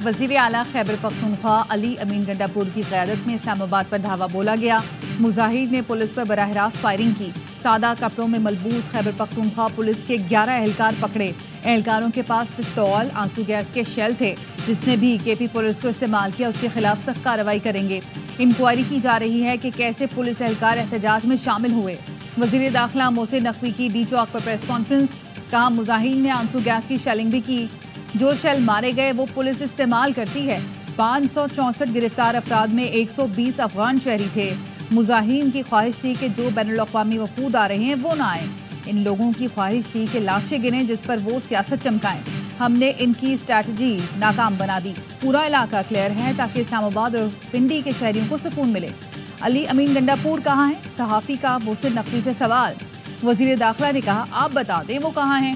वज़ीर आला खैबर पख्तूनख्वा अली अमीन गंडापुर की क़यादत में इस्लामाबाद पर धावा बोला गया। मुजाहिद ने पुलिस पर बराह रास्त फायरिंग की। सादा कपड़ों में मलबूस खैबर पख्तूनख्वा पुलिस के 11 एहलकार पकड़े। एहलकारों के पास पिस्तौल, आंसू गैस के शेल थे। जिसने भी केपी पुलिस को इस्तेमाल किया उसके खिलाफ सख्त कार्रवाई करेंगे। इंक्वायरी की जा रही है कि कैसे पुलिस एहलकार एहतजाज में शामिल हुए। वज़ीर दाखिला मोहसिन नकवी की डी चौक पर प्रेस कॉन्फ्रेंस। कहा मुजाहिद ने आंसू गैस की शेलिंग भी की। जो शेल मारे गए वो पुलिस इस्तेमाल करती है। 564 गिरफ्तार अफराद में 120 अफगान शहरी थे। मुजाहिदीन की ख्वाहिश थी कि जो बैनुल अक़वामी वफूद आ रहे हैं वो ना आए। इन लोगों की ख्वाहिश थी कि लाशें गिने जिस पर वो सियासत चमकाएं। हमने इनकी स्ट्रैटेजी नाकाम बना दी। पूरा इलाका क्लियर है ताकि इस्लामाबाद और पिंडी के शहरियों को सुकून मिले। अली अमीन गंडापुर कहाँ हैं? सहाफ़ी का मोहसिन नकवी से सवाल। वज़ीर दाखिला ने कहा आप बता दें वो कहाँ हैं।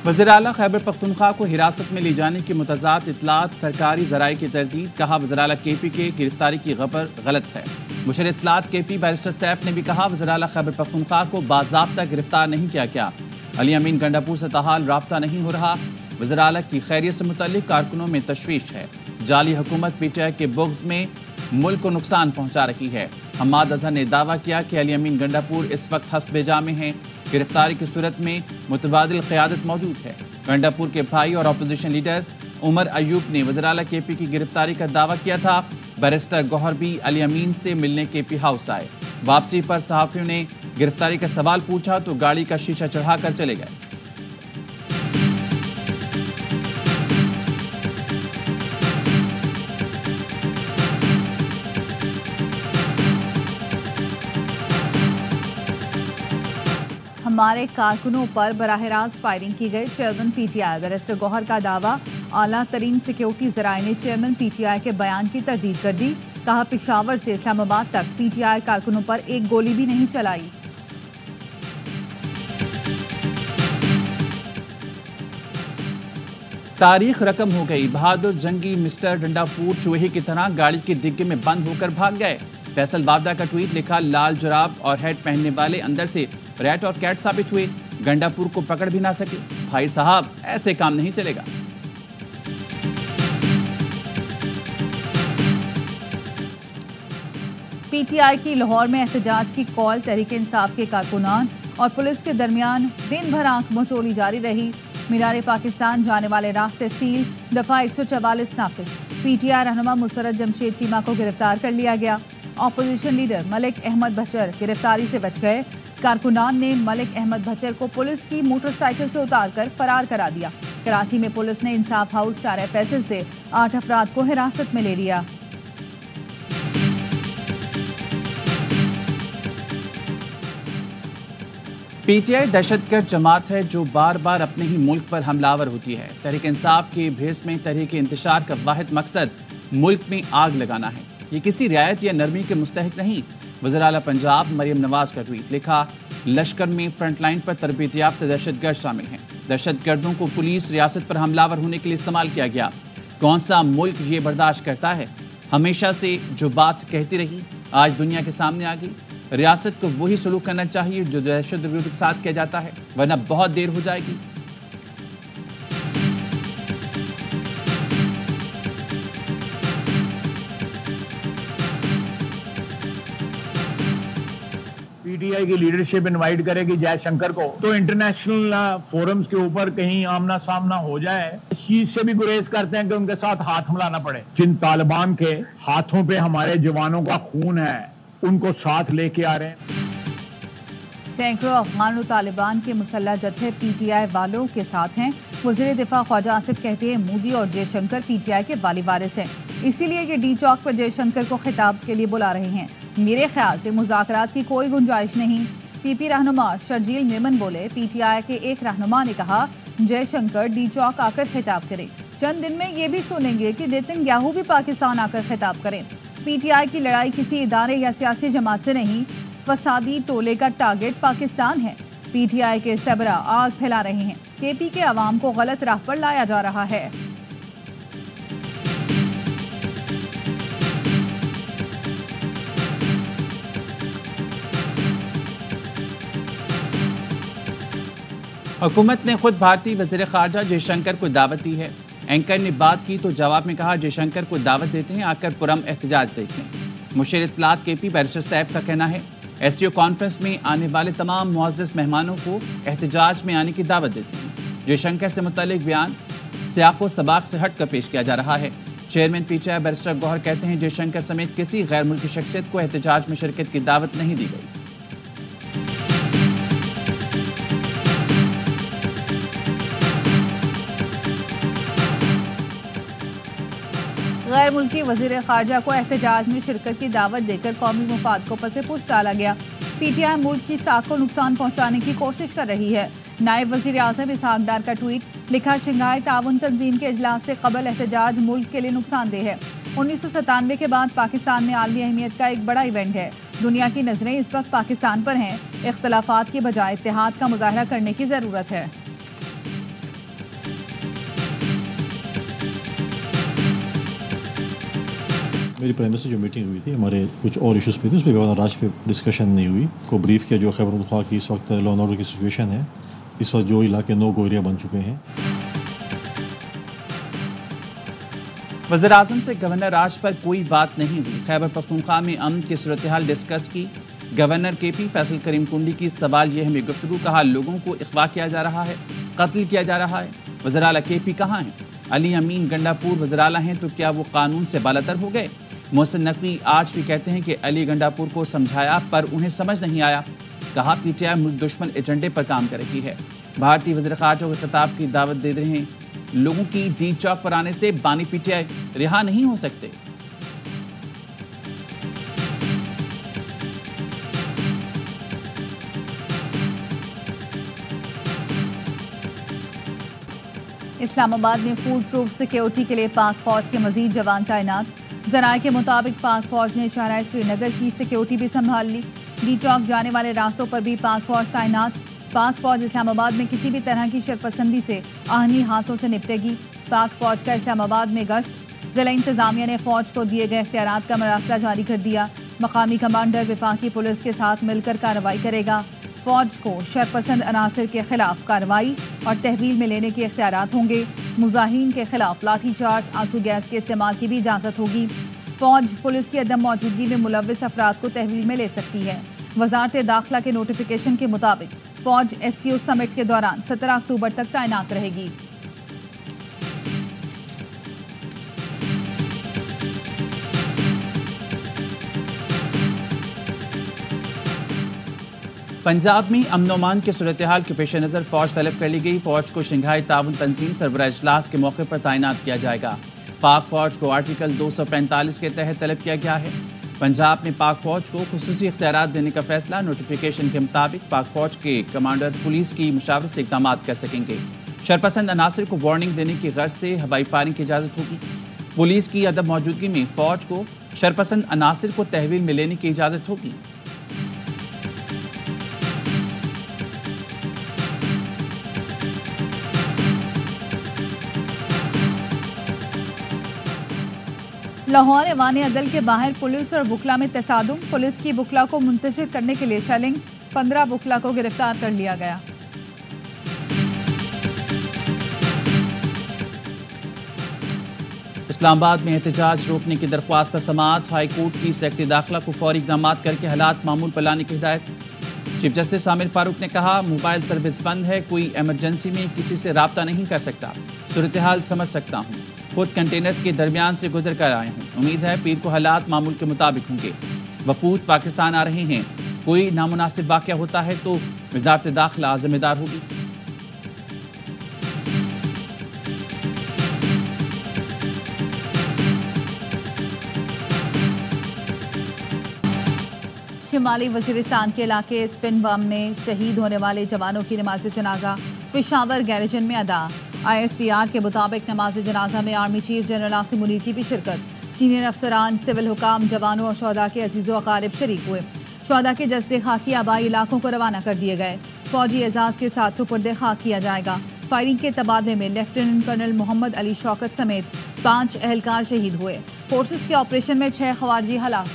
वज़ीर आला खैबर पख्तूनख्वा को हिरासत में ले जाने की मुतज़ाद इतलात सरकारी ज़राए की तरदीद। कहा वज़ीर आला केपी के गिरफ्तारी की खबर गलत है। मुशर इतलात केपी बैरिस्टर सैफ ने भी कहा वज़ीर आला खैबर पख्तूनख्वा को बाज़ाब्ता गिरफ्तार नहीं किया गया। अली अमीन गंडापुर से ताहाल राब्ता नहीं हो रहा। वज़ीर आला की खैरियत से मुतल्लिक कारकुनों में तशवीश है। जाली हुकूमत पीटीआई के बुग़्ज़ में मुल्क को नुकसान पहुँचा रही है। हम्माद अजहर ने दावा किया कि अली अमीन गंडापुर इस वक्त हस्ब-ए-जा में हैं। गिरफ्तारी की सूरत में मुतबादिल क़यादत मौजूद है। गंडापुर के भाई और अपोजिशन लीडर उमर अयूब ने वज़ीर आला केपी की गिरफ्तारी का दावा किया था। बैरिस्टर गौहर भी अली अमीन से मिलने केपी हाउस आए। वापसी पर सहाफ़ियों ने गिरफ्तारी का सवाल पूछा तो गाड़ी का शीशा चढ़ाकर चले गए। हमारे कारकुनों पर बराह रास्त फायरिंग की गई। चेयरमैन पीटीआई बैरिस्टर गौहर का दावा। आला तरीन सिक्योरिटी ज़राए ने चेयरमैन पीटीआई के बयान की तस्दीक कर दी। कहा पेशावर से इस्लामाबाद तक पीटीआई कारकुनों पर एक गोली भी नहीं चलाई। तारीख रकम हो गई। बहादुर जंगी मिस्टर गंडापुर चूहे की तरह गाड़ी के डिग्गे में बंद होकर भाग गए। फैसल बावदा का ट्वीट लिखा लाल जुराब और हेड पहनने वाले अंदर से रैट और कैट साबित हुए। गंडापुर को पकड़ भी ना सके। भाई साहब ऐसे काम नहीं चलेगा। पीटीआई की लाहौर में एहतजाज की कॉल। तहरीक इंसाफ के कारकुनान और पुलिस के दरमियान दिन भर आंख मचोली जारी रही। मीनार पाकिस्तान जाने वाले रास्ते सील। दफा 144 नाफिज। पीटीआई रहनुमा मुसर्रत जमशेद चीमा को गिरफ्तार कर लिया गया। ऑपोजिशन लीडर मलिक अहमद भचर गिरफ्तारी से बच गए। कारकुनान ने मलिक अहमद भचर को पुलिस की मोटरसाइकिल से उतारकर फरार करा दिया। कराची में पुलिस ने इंसाफ हाउस शारे फैसल से 8 अफराद को हिरासत में ले लिया। पीटीआई दहशतगर्द जमात है जो बार बार अपने ही मुल्क पर हमलावर होती है। तहरीक इंसाफ के भेस में तहरीक इंतशार का वाहिद मकसद मुल्क में आग लगाना है। ये किसी रियायत या नरमी के मुस्तहिक नहीं। वज़ीर आला पंजाब मरियम नवाज का ट्वीट लिखा लश्कर में फ्रंटलाइन पर तरबियत याफ्ता दहशतगर्द शामिल हैं। दहशतगर्दों को पुलिस रियासत पर हमलावर होने के लिए इस्तेमाल किया गया। कौन सा मुल्क ये बर्दाश्त करता है? हमेशा से जो बात कहती रही आज दुनिया के सामने आ गई। रियासत को वही सलूक करना चाहिए जो दहशतगर्द के साथ किया जाता है, वरना बहुत देर हो जाएगी। पीटीआई की लीडरशिप इनवाइट करेगी जयशंकर को तो इंटरनेशनल फोरम्स के ऊपर कहीं आमना सामना हो जाए। इस चीज से भी गुरेज करते हैं कि उनके साथ हाथ मिलाना पड़े। जिन तालिबान के हाथों पे हमारे जवानों का खून है उनको साथ लेके आ रहे हैं। सैकड़ों अफगान और तालिबान के मुसल्लह जत्थे पीटीआई वालों के साथ हैं। वज़ीर दिफा ख्वाजा आसिफ कहते हैं मोदी और जयशंकर पीटीआई के वाली वारिस हैं, इसीलिए ये डी चौक पर जयशंकर को खिताब के लिए बुला रहे हैं। मेरे ख्याल से मुज़ाकरात की कोई गुंजाइश नहीं। पीपी रहनुमा शर्जील मेमन बोले पीटीआई के एक रहनुमा ने कहा जयशंकर डी चौक आकर खिताब करें। चंद दिन में ये भी सुनेंगे कि नेतन्याहू भी पाकिस्तान आकर खिताब करें। पीटीआई की लड़ाई किसी इदारे या सियासी जमात से नहीं, फसादी टोले का टारगेट पाकिस्तान है। पीटीआई के सरबरा आग फैला रहे हैं। केपी के अवाम को गलत राह पर लाया जा रहा है। हुकूमत ने खुद भारतीय वज़ीर ख़ारजा जयशंकर को दावत दी है। एंकर ने बात की तो जवाब में कहा जयशंकर को दावत देते हैं, आकर पुरम एहतजाज देख लें। मुशीर इत्तलात केपी बैरिस्टर सैफ का कहना है एससीओ कॉन्फ्रेंस में आने वाले तमाम मुअज़्ज़ज़ मेहमानों को एहतजाज में आने की दावत देते हैं। जयशंकर से मुतल्लिक बयान सियाक़ो सबाक से हट कर पेश किया जा रहा है। चेयरमैन पीटीआई बैरिस्टर गौहर कहते हैं जयशंकर समेत किसी गैर मुल्की शख्सियत को एहतजाज में शिरकत की दावत नहीं दी गई। गैर मुल्की वज़ीर ख़ारजा को एहतजाज में शिरकत की दावत देकर कौमी मुफाद को पसे पुश डाला गया। पीटीआई मुल्क की साख को नुकसान पहुँचाने की कोशिश कर रही है। नायब वज़ीर आज़म इसहाक डार का ट्वीट, लिखा शंघाई ताउन तंजीम के इजलास से कबल एहतजाज मुल्क के लिए नुकसानदेह है। 1997 के बाद पाकिस्तान में आलमी अहमियत का एक बड़ा इवेंट है। दुनिया की नज़रें इस वक्त पाकिस्तान पर हैं। इख्तलाफात के बजाय इत्तेहाद का मुजाहरा करने की ज़रूरत है। मेरी प्राइम मिनिस्टर जो मीटिंग हुई थी, हमारे कुछ और इश्यूज़ पे थे, उसमें गवर्नर राज पे डिस्कशन नहीं हुई। को ब्रीफ किया जो खैबर पख्तूनख्वा की इस वक्त लॉ एंड ऑर्डर की सिचुएशन है, इस वक्त जो इलाके नो गो एरिया बन चुके हैं। वज़ीर आज़म से गवर्नर राज पर कोई बात नहीं हुई। खैबर पख्तूनख्वा में अमन की सूरत हाल डिस्कस की। गवर्नर केपी फैसल करीम कुंडी की सवाल ये हमें गुफ्तगू, कहा लोगों को अगवा किया जा रहा है, कत्ल किया जा रहा है। वज़ीर आला केपी कहाँ हैं? अली अमीन गंडापुर वज़ीर आला हैं तो क्या वो कानून से बालातर हो गए? मोहसिन नकवी आज भी कहते हैं कि अली गंडापुर को समझाया पर उन्हें समझ नहीं आया। कहा पीटीआई मुल्क दुश्मन एजेंडे पर काम कर रही है। भारतीय वज़ीर ख़ारजा को खिताब की दावत दे रहे हैं। लोगों की डी चौक पर आने से बानी पीटीआई रिहा नहीं हो सकते। इस्लामाबाद में फूड प्रूफ सिक्योरिटी के लिए पाक फौज के मजीद जवान तैनात। ज़राए के मुताबिक पाक फौज ने शहर श्रीनगर की सिक्योरिटी भी संभाल ली। डी चौक जाने वाले रास्तों पर भी पाक फौज तैनात। पाक फौज इस्लामाबाद में किसी भी तरह की शरपसंदी से आहनी हाथों से निपटेगी। पाक फौज का इस्लामाबाद में गश्त। ज़िला इंतजामिया ने फौज को दिए गए इख्तियारात का मरासला जारी कर दिया। मकामी कमांडर वफाकी पुलिस के साथ मिलकर कार्रवाई करेगा। फौज को शरपसंद अनासर के खिलाफ कार्रवाई और तहवील में लेने के इख्तियारात होंगे। मुजाहिरीन के खिलाफ लाठीचार्ज, आंसू गैस के इस्तेमाल की भी इजाज़त होगी। फौज पुलिस की अदम मौजूदगी में मुलव्विस अफराद को तहवील में ले सकती है। वजारत दाखिला के नोटिफिकेशन के मुताबिक फौज एससीओ समिट के दौरान 17 अक्टूबर तक तैनात रहेगी। पंजाब में अमन अमान की सूरत हाल के पेश नज़र फौज तलब कर ली गई। फौज को शंघाई ताउन तंजीम सरबराह इजलास के मौके पर तैनात किया जाएगा। पाक फौज को आर्टिकल 245 के तहत तलब किया गया है। पंजाब में पाक फौज को खुसूसी इख्तियारात देने का फैसला। नोटिफिकेशन के मुताबिक पाक फौज के कमांडर पुलिस की मुशावरत से इक़दाम कर सकेंगे। शरपसंद अनासर को वार्निंग देने की गर्ज से हवाई फायरिंग की इजाज़त होगी। पुलिस की अदम मौजूदगी में फौज को शरपसंद अनासर को तहवील में लेने की इजाज़त होगी। लाहौर ऐवान अदल के बाहर पुलिस और वकला में तसादुम। पुलिस की वकला को मुंतशिर करने के लिए शेलिंग। 15 वकला को गिरफ्तार कर लिया गया। इस्लामाबाद में एहतजाज रोकने की दरख्वास्त पर समाअत। हाई कोर्ट की सेक्रेटरी दाखिला को फौरी इक़दाम करके हालात मामूल पर लाने की हिदायत। चीफ जस्टिस आमिर फारूक ने कहा मोबाइल सर्विस बंद है, कोई एमरजेंसी में किसी से रब्ता नहीं कर सकता। सूरत हाल समझ सकता हूँ, खुद कंटेनर्स के दरमियान से गुजर कर आए हूँ। उम्मीद है पीर को हालात मामूल के मुताबिक होंगे। वफूद पाकिस्तान आ रहे हैं, कोई नामुनासिब वाक़या होता है तो वज़ारत दाखिला जिम्मेदार होगी। शिमाली वज़ीरिस्तान के इलाके स्पिन बम में शहीद होने वाले जवानों की नमाज जनाजा पेशावर गैरिजन में अदा। ISPR के मुताबिक नमाज जनाजा में army chief general Asim Munir की भी शिरकत। सीनियर अफसरान, सिविल हुकाम, जवानों और शोहदा के अजीज़ो अकारिब शरीक हुए। शोहदा के जस्ते खाकी आबाई इलाकों को रवाना कर दिए गए। फौजी एजाज के साथ सुपुर्द खाक किया जाएगा। फायरिंग के तबादले में लेफ्टिनेंट कर्नल मोहम्मद अली शौकत समेत 5 एहलकार शहीद हुए। फोर्सेस के ऑपरेशन में 6 खवारजी हलाक।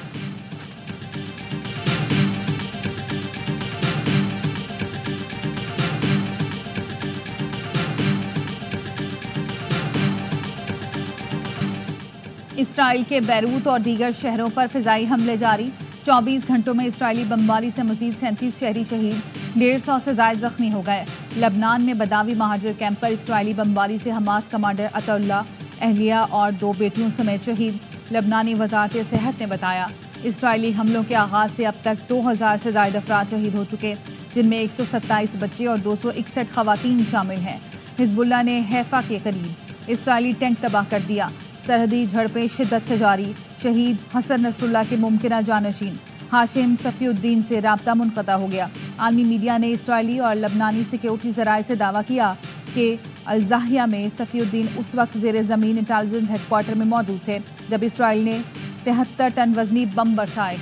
इसराइल के बैरूत और दीगर शहरों पर फिजाई हमले जारी। 24 घंटों में इसराइली बमबारी से मजीद 37 शहरी शहीद, 150 से ज्यादा जख्मी हो गए। लबनान में बदावी महाजिर कैंप पर इसराइली बमबारी से हमास कमांडर अतउल्ला अहलिया और 2 बेटियों समेत शहीद। लबनानी वजारत सेहत ने बताया इसराइली हमलों के आगाज से अब तक 2000 से ज्यादा अफराद शहीद हो चुके, जिनमें 127 बच्चे और 261 खवातीन शामिल हैं। हिजबुल्लाह ने हैफा के करीब इसराइली टैंक तबाह कर दिया। सरहदी झड़पें शिद्दत से जारी। शहीद हसन नसरुल्लाह के मुमकिना जानशीन हाशिम सफ़ीउद्दीन से राब्ता मुनक़ता हो गया। आलमी मीडिया ने इसराइली और लबनानी सिक्योरिटी ज़राए से दावा किया कि अल-ज़ाहिया में सफ़ीउद्दीन उस वक्त ज़ेरे ज़मीन इंटेलिजेंस हेडक्वार्टर में मौजूद थे जब इसराइल ने 73 टन वजनी बम बरसाए।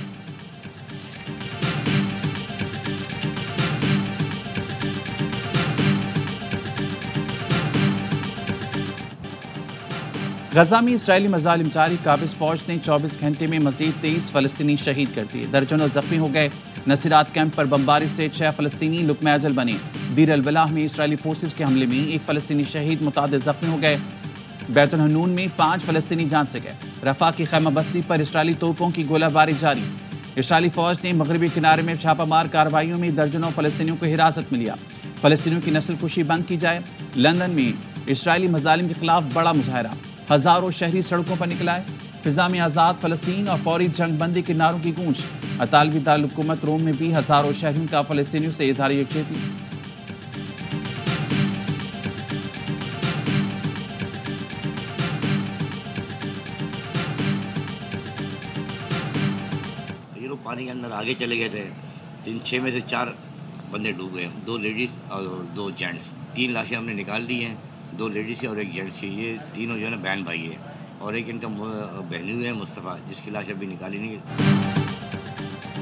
गजा में इसराइली मजालिम जारी। काबिज फौज ने 24 घंटे में मजीद 23 फलस्तीनी शहीद कर दिए, दर्जनों जख्मी हो गए। नसीरात कैंप पर बमबारी से 6 फलस्तीनी लुकमा अजल बने। दीर अल बलाह में इसराइली फोर्सेस के हमले में 1 फलस्तीनी शहीद, मुतादिद जख्मी हो गए। बैतुल हनून में 5 फलस्तीनी जान से गए। रफा की खैमा बस्ती पर इसराइली तोपों की गोलाबारी जारी। इसराइली फौज ने मगरबी किनारे में छापामार कार्रवाइयों में दर्जनों फलस्तीनियों को हिरासत में लिया। फलस्तीनियों की नस्ल कुशी बंद की जाए। लंदन में इसराइली मजालिम के खिलाफ बड़ा मुजाहरा, हजारों शहरी सड़कों पर निकलाए। फिजा में आज़ाद फलस्तीन और फौरी जंग बंदी के नारों की गूंज। अतालवी दारुल-हुकूमत रोम में भी हजारों शहरियों का फलस्तीनियों से इज़हार यकजहती। ये लोग पानी के अंदर आगे चले गए थे। 6 में से 4 बंदे डूब गए, 2 लेडीज और 2 जेंट्स। 3 लाशें हमने निकाल ली हैं, 2 लेडीज़ और 1 जेंट्स की। ये तीनों जो है ना बहन भाई है, और एक इनका बहनी है मुस्तफ़ा, जिसकी लाश अभी निकाली नहीं।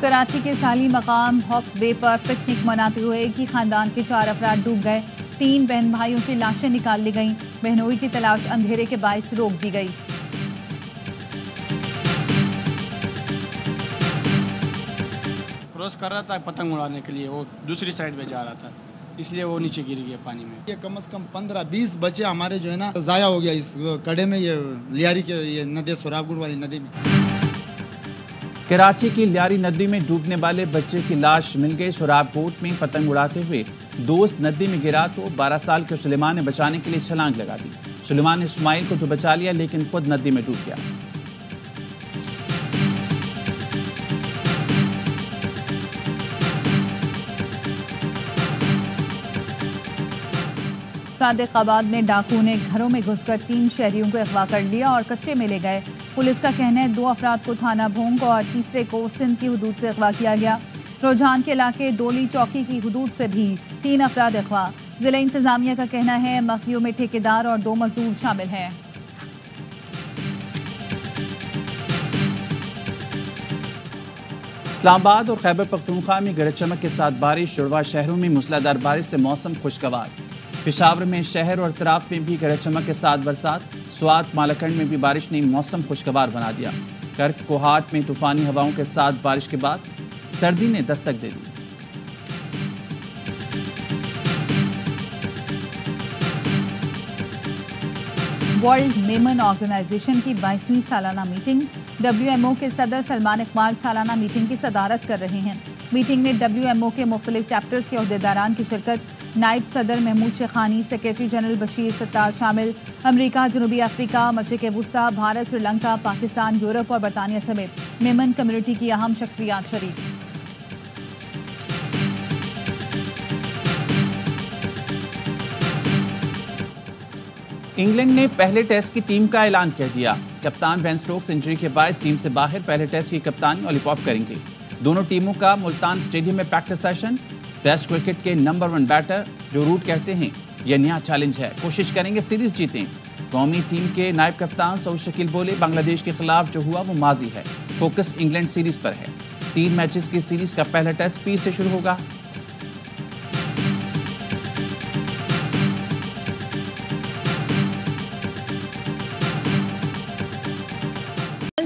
कराची के साली मकाम हॉक्स बे पर पिकनिक मनाते हुए एक ही खानदान के 4 अफराद डूब गए। 3 बहन भाइयों की लाशें निकाल ली गईं। बहनोई की तलाश अंधेरे के बायस रोक दी गई। क्रॉस कर रहा था पतंग उड़ाने के लिए, वो दूसरी साइड पे जा रहा था, इसलिए वो नीचे गिर गया पानी में। ये कम से कम 15-20 बच्चे हमारे जो है ना ज़ाया हो गया इस कड़े में, ये लियारी के ये नदी सोराबगुड़ वाली नदी में। कराची की लियारी नदी में डूबने वाले बच्चे की लाश मिल गई। सोराबकोट में पतंग उड़ाते हुए दोस्त नदी में गिरा तो 12 साल के सुलेमान ने बचाने के लिए छलांग लगा दी। सुलेमान ने इस्माइल को तो बचा लिया, लेकिन खुद नदी में डूब गया। सादिकाबाद में डाकुओं ने घरों में घुसकर 3 शहरियों को अगवा कर लिया और कच्चे में ले गए। पुलिस का कहना है 2 अफराद को थाना भोंग और तीसरे को सिंध की हुदूद से अगवा किया गया। रुझान के इलाके दोली चौकी की हुदूद से भी 3 अफराद अगवा। जिला इंतजामिया का कहना है मखियों में ठेकेदार और 2 मजदूर शामिल हैं। इस्लामाबाद और खैबर पख्तूनख्वा में गरज चमक के साथ बारिश। जुड़वा शहरों में मूसलाधार बारिश से मौसम खुशगवार। पेशावर में शहर और तराफ में भी गरज चमक के साथ बरसात। स्वात मालाकंड में भी बारिश ने मौसम खुशगवार बना दिया। कर्क कोहाट में तूफानी हवाओं के साथ बारिश के बाद सर्दी ने दस्तक दे दी। वर्ल्ड मेमन ऑर्गेनाइजेशन की 22वीं सालाना मीटिंग। WMO के सदर सलमान इकबाल सालाना मीटिंग की सदारत कर रहे हैं। मीटिंग में WMO के मुख्तलिफ चैप्टर्स के अहदेदारान की शिरकत। नायब सदर महमूद शेखानी, सेक्रेटरी जनरल बशीर सत्तार शामिल। अमेरिका, जनूबी अफ्रीका, मशरिक़ वुस्ता, भारत, श्रीलंका, पाकिस्तान, यूरोप और बरतानिया समेत मेमन कम्युनिटी की अहम शख्सियात शरीक। इंग्लैंड ने पहले टेस्ट की टीम का ऐलान कर दिया। कप्तान बेन स्टोक्स इंजरी के बायस टीम से बाहर। पहले टेस्ट की कप्तानी ऑलिपॉप करेंगे। दोनों टीमों का मुल्तान स्टेडियम में प्रैक्टिस सेशन। टेस्ट क्रिकेट के नंबर 1 बैटर जो रूट कहते हैं, यह नया चैलेंज है। कोशिश करेंगे सीरीज जीतें। कौमी टीम के नायब कप्तान सऊद शकील बोले, बांग्लादेश के खिलाफ जो हुआ वो माजी है, फोकस इंग्लैंड सीरीज पर है। 3 मैचेस की सीरीज का पहला टेस्ट पी से शुरू होगा।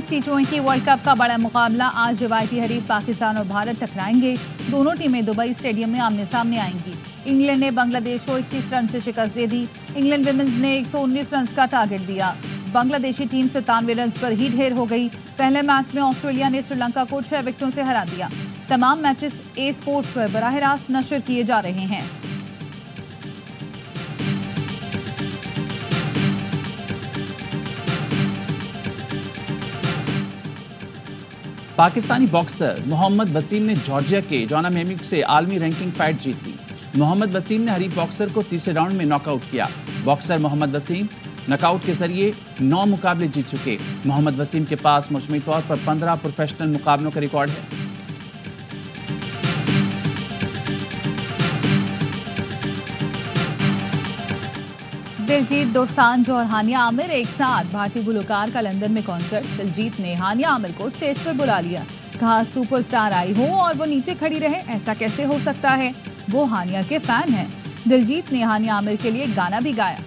T20 वर्ल्ड कप का बड़ा मुकाबला। आज रिवायती हरीफ पाकिस्तान और भारत टकराएंगे। दोनों टीमें दुबई स्टेडियम में आमने सामने आएंगी। इंग्लैंड ने बांग्लादेश को 21 रन से शिकस्त दे दी। इंग्लैंड विमेंस ने 119 रन का टारगेट दिया। बांग्लादेशी टीम 97 रन पर ही ढेर हो गई। पहले मैच में ऑस्ट्रेलिया ने श्रीलंका को 6 विकेटों से हरा दिया। तमाम मैचेस ए स्पोर्ट्स पर बराह रास्त नशर किए जा रहे हैं। पाकिस्तानी बॉक्सर मोहम्मद वसीम ने जॉर्जिया के जॉना मेमिक से आलमी रैंकिंग फाइट जीत ली। मोहम्मद वसीम ने हरीफ बॉक्सर को तीसरे राउंड में नॉकआउट किया। बॉक्सर मोहम्मद वसीम नॉकआउट के जरिए 9 मुकाबले जीत चुके। मोहम्मद वसीम के पास मजमूई तौर पर 15 प्रोफेशनल मुकाबलों का रिकॉर्ड है। दिलजीत दोसांझ और हानिया आमिर एक साथ। भारतीय गुलकार का लंदन में कॉन्सर्ट। दिलजीत ने हानिया आमिर को स्टेज पर बुला लिया। कहा सुपरस्टार आई हो और वो नीचे खड़ी रहे, ऐसा कैसे हो सकता है। वो हानिया के फैन हैं। दिलजीत ने हानिया आमिर के लिए गाना भी गाया।